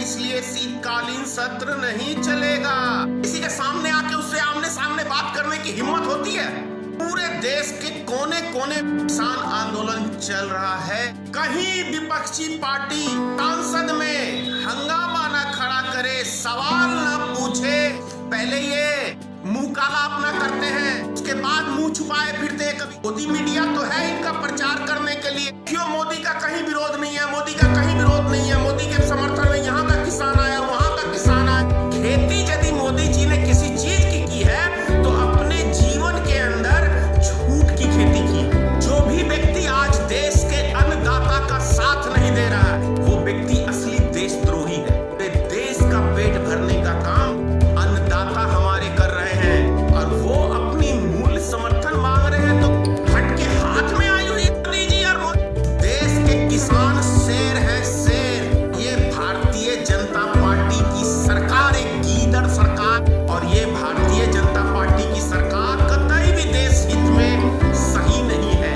इसलिए शीतकालीन सत्र नहीं चलेगा। किसी के सामने आके उससे आमने सामने बात करने की हिम्मत होती है? पूरे देश के कोने कोने किसान आंदोलन चल रहा है। कहीं विपक्षी पार्टी संसद में हंगामा न खड़ा करे, सवाल न पूछे। पहले ये मुंह काला अपना करते हैं, उसके बाद मुंह छुपाए फिरते हैं। कभी मोदी मीडिया तो है इनका प्रचार करने के लिए। क्यों मोदी का कहीं विरोध नहीं है, मोदी का कहीं विरोध नहीं है, मोदी के समर्थन में यहाँ का किसान आया, वहां का किसान आया। खेती यदि मोदी जी ने किसी चीज की है तो अपने जीवन के अंदर झूठ की खेती की है। जो भी व्यक्ति आज देश के अन्नदाता का साथ नहीं दे रहा है, वो व्यक्ति असली देशद्रोही है। देश का पेट भरने का काम अन्नदाता हमारे कर रहे हैं और वो अपनी मूल समर्थन मांग रहे हैं तो हट के हाथ में आई हुई मोदी जी और देश के किसान शेर है शेर। ये भारतीय जनता पार्टी की सरकार एक गीदड़ सरकार, और ये भारतीय जनता पार्टी की सरकार कतई भी देश हित में सही नहीं है।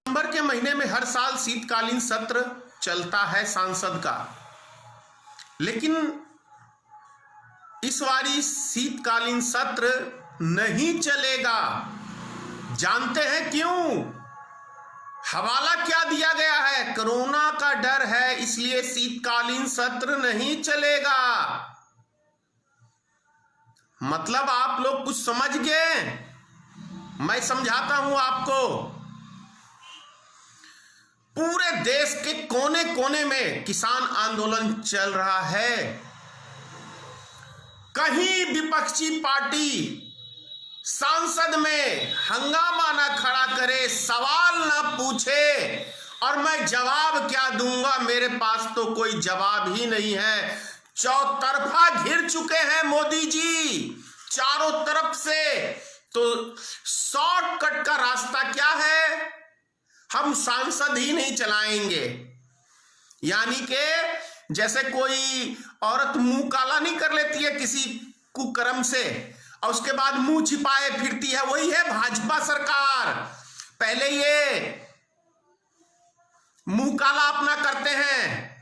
नवंबर के महीने में हर साल शीतकालीन सत्र चलता है सांसद का, लेकिन इस बारी शीतकालीन सत्र नहीं चलेगा। जानते हैं क्यों? हवाला क्या दिया गया है? कोरोना का डर है इसलिए शीतकालीन सत्र नहीं चलेगा। मतलब आप लोग कुछ समझ गए? मैं समझाता हूं आपको। पूरे देश के कोने कोने में किसान आंदोलन चल रहा है। कहीं विपक्षी पार्टी संसद में हंगामा न खड़ा करे, सवाल न पूछे, और मैं जवाब क्या दूंगा? मेरे पास तो कोई जवाब ही नहीं है। चौतरफा घिर चुके हैं मोदी जी चारों तरफ से। तो शॉर्टकट का रास्ता क्या है? हम सांसद ही नहीं चलाएंगे। यानी कि जैसे कोई औरत मुंह काला नहीं कर लेती है किसी कुकर्म से और उसके बाद मुंह छिपाए फिरती है, वही है भाजपा सरकार। पहले ये मुंह काला अपना करते हैं,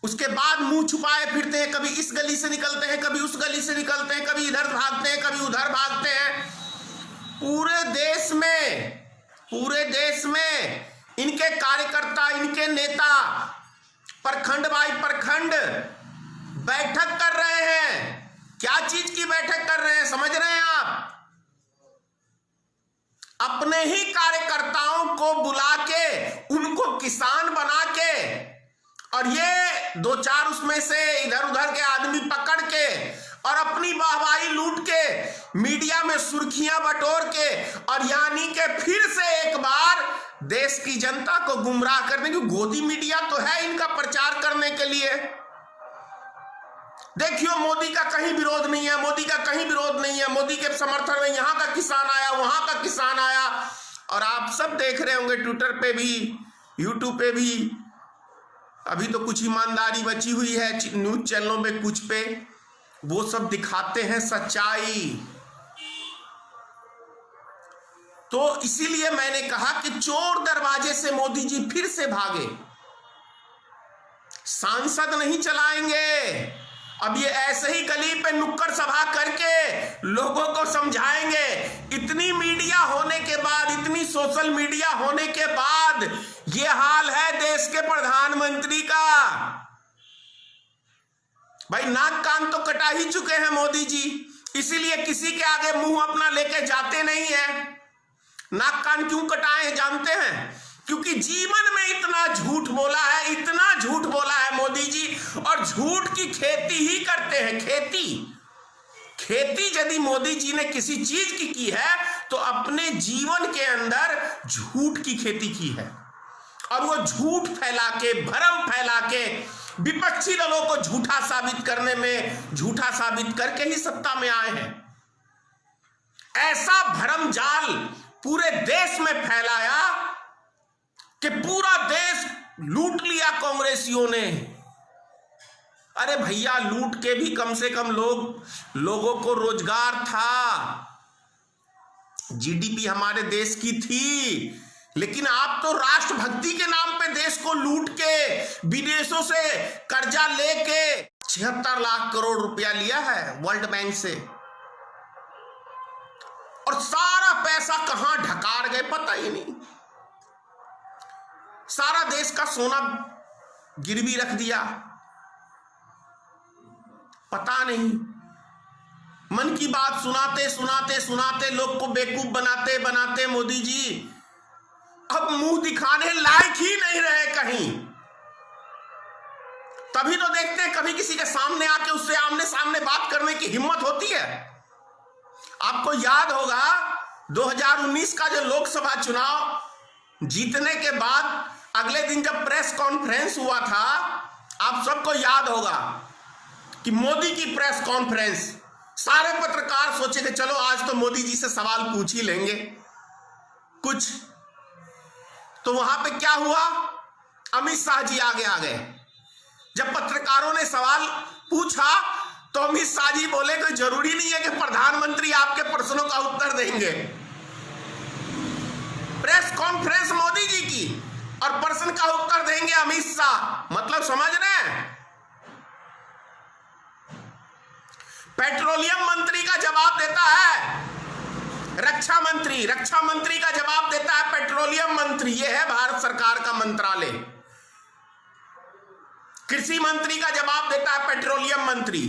उसके बाद मुंह छुपाए फिरते हैं। कभी इस गली से निकलते हैं, कभी उस गली से निकलते हैं, कभी इधर भागते हैं, कभी उधर भागते हैं। पूरे देश में इनके कार्यकर्ता, इनके नेता प्रखंड बाई प्रखंड बैठक कर रहे हैं। क्या चीज की बैठक कर रहे हैं समझ रहे हैं आप? अपने ही कार्यकर्ताओं को बुला के, उनको किसान बना के, और ये दो चार उसमें से इधर उधर के आदमी पकड़ के और अपनी वाहवाही लूट के मीडिया में सुर्खियां बटोर के, और यानी के फिर से एक बार देश की जनता को गुमराह करने की गोदी मीडिया तो है इनका प्रचार करने के लिए। देखियो मोदी का कहीं विरोध नहीं है, मोदी का कहीं विरोध नहीं है, मोदी के समर्थन में यहाँ का किसान आया, वहां का किसान आया। और आप सब देख रहे होंगे ट्विटर पे भी, यूट्यूब पे भी। अभी तो कुछ ईमानदारी बची हुई है न्यूज चैनलों में, कुछ पे वो सब दिखाते हैं सच्चाई। तो इसीलिए मैंने कहा कि चोर दरवाजे से मोदी जी फिर से भागे। सांसद नहीं चलाएंगे। अब ये ऐसे ही गली पे नुक्कड़ सभा करके लोगों को समझाएंगे। इतनी मीडिया होने के बाद, इतनी सोशल मीडिया होने के बाद ये हाल है देश के प्रधानमंत्री का। भाई नाक कान तो कटा ही चुके हैं मोदी जी, इसीलिए किसी के आगे मुंह अपना लेके जाते नहीं है। नाक कान क्यों कटाए हैं जानते हैं? क्योंकि जीवन में इतना झूठ बोला है, इतना झूठ बोला है मोदी जी, और झूठ की खेती ही करते हैं। खेती यदि मोदी जी ने किसी चीज की है तो अपने जीवन के अंदर झूठ की खेती की है, और वो झूठ फैला के, भ्रम फैला के विपक्षी दलों को झूठा साबित करने में, झूठा साबित करके ही सत्ता में आए हैं। ऐसा भ्रम जाल पूरे देश में फैलाया कि पूरा देश लूट लिया कांग्रेसियों ने। अरे भैया, लूट के भी कम से कम लोगों को रोजगार था, जीडीपी हमारे देश की थी। लेकिन आप तो राष्ट्रभक्ति के नाम पे देश को लूट के विदेशों से कर्जा लेके 76 लाख करोड़ रुपया लिया है वर्ल्ड बैंक से, और सारा पैसा कहां ढकार गए पता ही नहीं। सारा देश का सोना गिरवी रख दिया, पता नहीं। मन की बात सुनाते सुनाते सुनाते लोग को बेवकूफ बनाते बनाते मोदी जी अब मुंह दिखाने लायक ही नहीं रहे कहीं। तभी तो देखते हैं कभी किसी के सामने आके उससे आमने सामने बात करने की हिम्मत होती है। आपको याद होगा 2019 का जो लोकसभा चुनाव जीतने के बाद अगले दिन जब प्रेस कॉन्फ्रेंस हुआ था, आप सबको याद होगा कि मोदी की प्रेस कॉन्फ्रेंस, सारे पत्रकार सोचे कि चलो आज तो मोदी जी से सवाल पूछ ही लेंगे कुछ। तो वहां पे क्या हुआ, अमित शाह जी आगे आ गए। जब पत्रकारों ने सवाल पूछा तो अमित शाह जी बोले कि जरूरी नहीं है कि प्रधानमंत्री आपके प्रश्नों का उत्तर देंगे। प्रेस कॉन्फ्रेंस मोदी जी की और प्रश्न का उत्तर देंगे अमित शाह, मतलब समझ रहे हैं। पेट्रोलियम मंत्री का जवाब देता है रक्षा मंत्री का जवाब देता है पेट्रोलियम मंत्री, यह है भारत सरकार का मंत्रालय। कृषि मंत्री का जवाब देता है पेट्रोलियम मंत्री।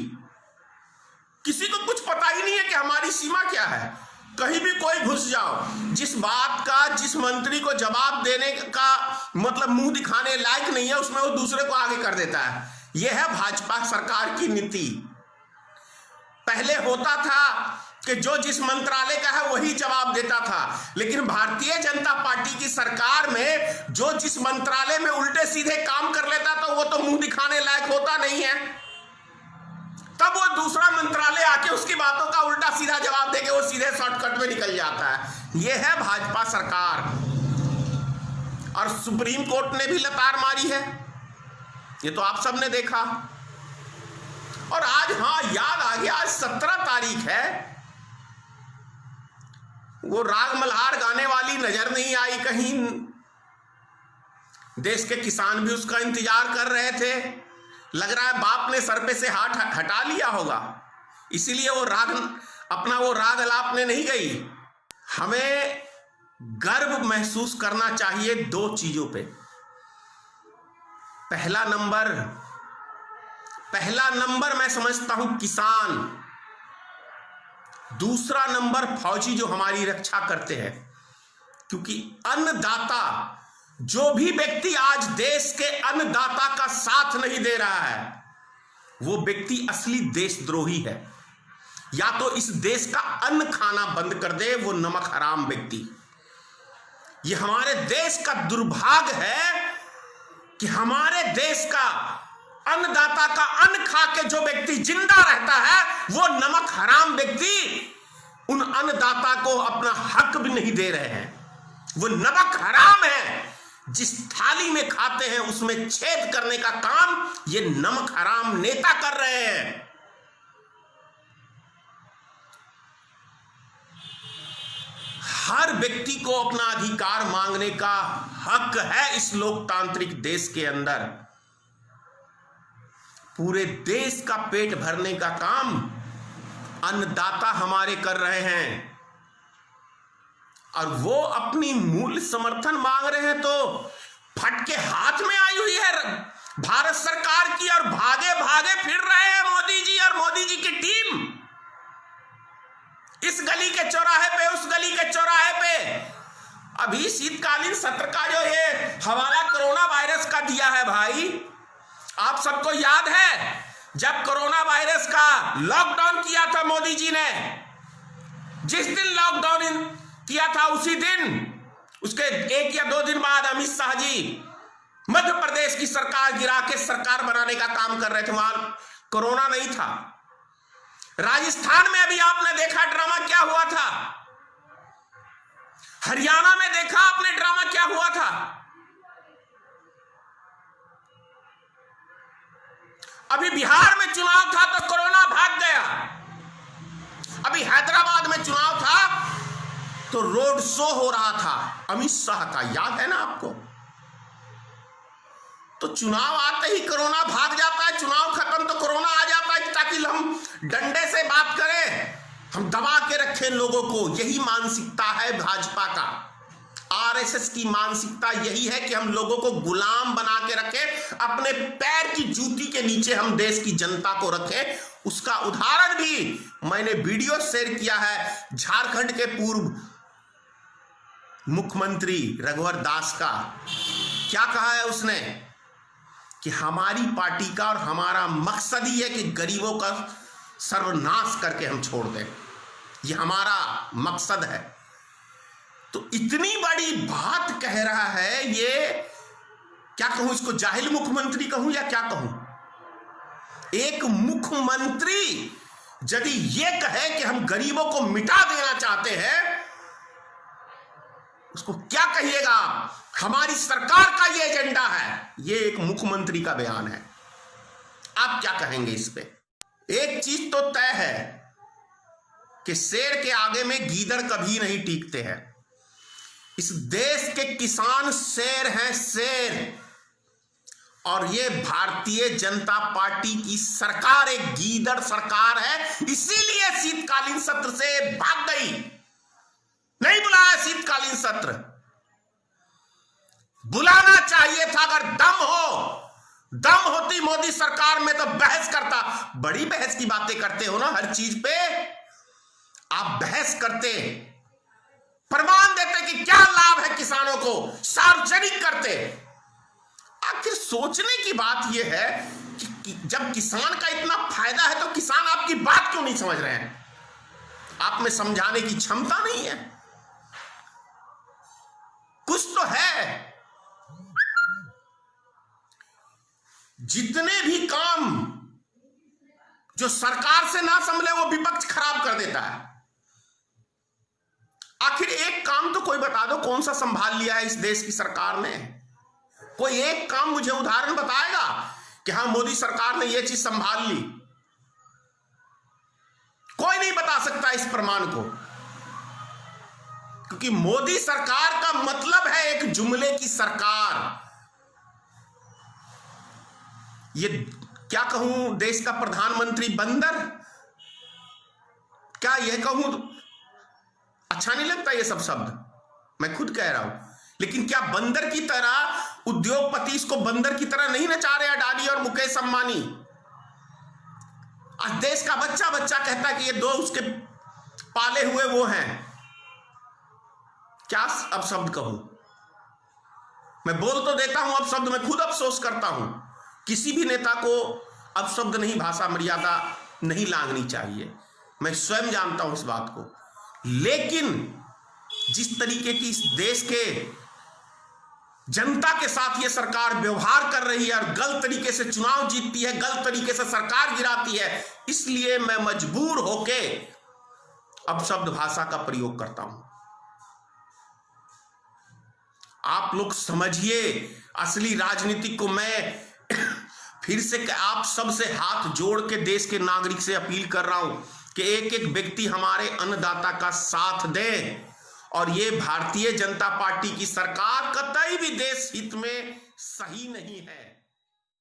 किसी को कुछ पता ही नहीं है कि हमारी सीमा क्या है। कहीं भी कोई घुस जाओ, जिस बात का जिस मंत्री को जवाब देने का मतलब मुंह दिखाने लायक नहीं है, उसमें वो दूसरे को आगे कर देता है। यह है भाजपा सरकार की नीति। पहले होता था कि जो जिस मंत्रालय का है वही जवाब देता था, लेकिन भारतीय जनता पार्टी की सरकार में जो जिस मंत्रालय में उल्टे सीधे काम कर लेता था वो तो मुंह दिखाने लायक होता नहीं है। तब वो दूसरा मंत्रालय आके उसकी बातों का उल्टा सीधा जवाब देके वो सीधे शॉर्टकट में निकल जाता है। यह है भाजपा सरकार। और सुप्रीम कोर्ट ने भी लतार मारी है, ये तो आप सबने देखा। और आज, हाँ याद आ गया, आज 17 तारीख है। वो राग मल्हार गाने वाली नजर नहीं आई कहीं। देश के किसान भी उसका इंतजार कर रहे थे। लग रहा है बाप ने सर पे से हाथ हटा लिया होगा, इसीलिए वो राग अलापने नहीं गई। हमें गर्व महसूस करना चाहिए 2 चीजों पे। पहला नंबर मैं समझता हूं किसान, दूसरा नंबर फौजी जो हमारी रक्षा करते हैं। क्योंकि अन्नदाता, जो भी व्यक्ति आज देश के अन्नदाता का साथ नहीं दे रहा है, वो व्यक्ति असली देशद्रोही है। या तो इस देश का अन्न खाना बंद कर दे, वो नमक हराम व्यक्ति। ये हमारे देश का दुर्भाग्य है कि हमारे देश का अन्नदाता का अन्न खा के जो व्यक्ति जिंदा रहता है, वो नमक हराम व्यक्ति उन अन्नदाता को अपना हक भी नहीं दे रहे हैं। वो नमक हराम है। जिस थाली में खाते हैं उसमें छेद करने का काम ये नमक हराम नेता कर रहे हैं। हर व्यक्ति को अपना अधिकार मांगने का हक है इस लोकतांत्रिक देश के अंदर। पूरे देश का पेट भरने का काम अन्नदाता हमारे कर रहे हैं, और वो अपनी मूल्य समर्थन मांग रहे हैं तो फट के हाथ में आई हुई है भारत सरकार की, और भागे भागे फिर रहे हैं मोदी जी और मोदी जी की टीम। इस गली के चौराहे पे, उस गली के चौराहे पे। अभी शीतकालीन सत्र का जो ये हवाला कोरोना वायरस का दिया है भाई, आप सबको याद है जब कोरोना वायरस का लॉकडाउन किया था मोदी जी ने, जिस दिन लॉकडाउन किया था उसी दिन, उसके 1 या 2 दिन बाद अमित शाह जी मध्य प्रदेश की सरकार गिरा के सरकार बनाने का काम कर रहे थे। वहां कोरोना नहीं था। राजस्थान में अभी आपने देखा ड्रामा क्या हुआ था, हरियाणा में देखा आपने ड्रामा क्या हुआ था। अभी बिहार में चुनाव था तो कोरोना भाग गया। अभी हैदराबाद में चुनाव था तो रोड शो हो रहा था अमित शाह का, याद है ना आपको। तो चुनाव आते ही कोरोना भाग जाता है, चुनाव खत्म तो कोरोना आ जाता है, ताकि हम डंडे से बात करें, हम दबा के रखें लोगों को। यही मानसिकता है भाजपा का। आरएसएस की मानसिकता यही है कि हम लोगों को गुलाम बना के रखें, अपने पैर की जूती के नीचे हम देश की जनता को रखें। उसका उदाहरण भी मैंने वीडियो शेयर किया है झारखंड के पूर्व मुख्यमंत्री रघुवर दास का। क्या कहा है उसने कि हमारी पार्टी का और हमारा मकसद ही है कि गरीबों का सर्वनाश करके हम छोड़ दें, ये हमारा मकसद है। तो इतनी बड़ी बात कह रहा है, ये क्या कहूं, इसको जाहिल मुख्यमंत्री कहूं या क्या कहूं। एक मुख्यमंत्री यदि ये कहे कि हम गरीबों को मिटा देना चाहते हैं, उसको क्या कहिएगा। हमारी सरकार का ये एजेंडा है, ये एक मुख्यमंत्री का बयान है। आप क्या कहेंगे इस पे। एक चीज तो तय है कि शेर के आगे में गीदड़ कभी नहीं टीकते हैं। इस देश के किसान शेर हैं, शेर। और ये भारतीय जनता पार्टी की सरकार एक गीदड़ सरकार है, इसीलिए शीतकालीन सत्र से भाग गई। नहीं बुलाया शीतकालीन सत्र, बुलाना चाहिए था। अगर दम होती मोदी सरकार में तो बहस करता। बड़ी बहस की बातें करते हो ना, हर चीज पे आप बहस करते, प्रमाण देते कि क्या लाभ है किसानों को, सार्वजनिक करते। आखिर सोचने की बात यह है कि जब किसान का इतना फायदा है तो किसान आपकी बात क्यों नहीं समझ रहे हैं। आप में समझाने की क्षमता नहीं है, कुछ तो है। जितने भी काम जो सरकार से ना संभले वो विपक्ष खराब कर देता है। आखिर एक काम तो कोई बता दो, कौन सा संभाल लिया है इस देश की सरकार ने। कोई एक काम मुझे उदाहरण बताएगा कि हां मोदी सरकार ने यह चीज संभाल ली। कोई नहीं बता सकता इस प्रमाण को, क्योंकि मोदी सरकार का मतलब है एक जुमले की सरकार। ये क्या कहूं, देश का प्रधानमंत्री बंदर, क्या यह कहूं, अच्छा नहीं लगता ये सब शब्द, मैं खुद कह रहा हूं। लेकिन क्या बंदर की तरह उद्योगपति इसको बंदर की तरह नहीं नचा रहे अडानी और मुकेश अंबानी। आज देश का बच्चा कहता है कि ये दो उसके पाले हुए वो हैं। क्या अब शब्द कहूं, मैं बोल तो देता हूं अब शब्द, मैं खुद अफसोस करता हूं। किसी भी नेता को अब शब्द नहीं, भाषा मर्यादा नहीं लांघनी चाहिए, मैं स्वयं जानता हूं इस बात को। लेकिन जिस तरीके की इस देश के जनता के साथ ये सरकार व्यवहार कर रही है और गलत तरीके से चुनाव जीतती है, गलत तरीके से सरकार गिराती है, इसलिए मैं मजबूर होके अब शब्द भाषा का प्रयोग करता हूं। आप लोग समझिए असली राजनीति को। मैं फिर से आप सबसे हाथ जोड़ के देश के नागरिक से अपील कर रहा हूं कि एक एक व्यक्ति हमारे अन्नदाता का साथ दे, और ये भारतीय जनता पार्टी की सरकार कतई भी देश हित में सही नहीं है।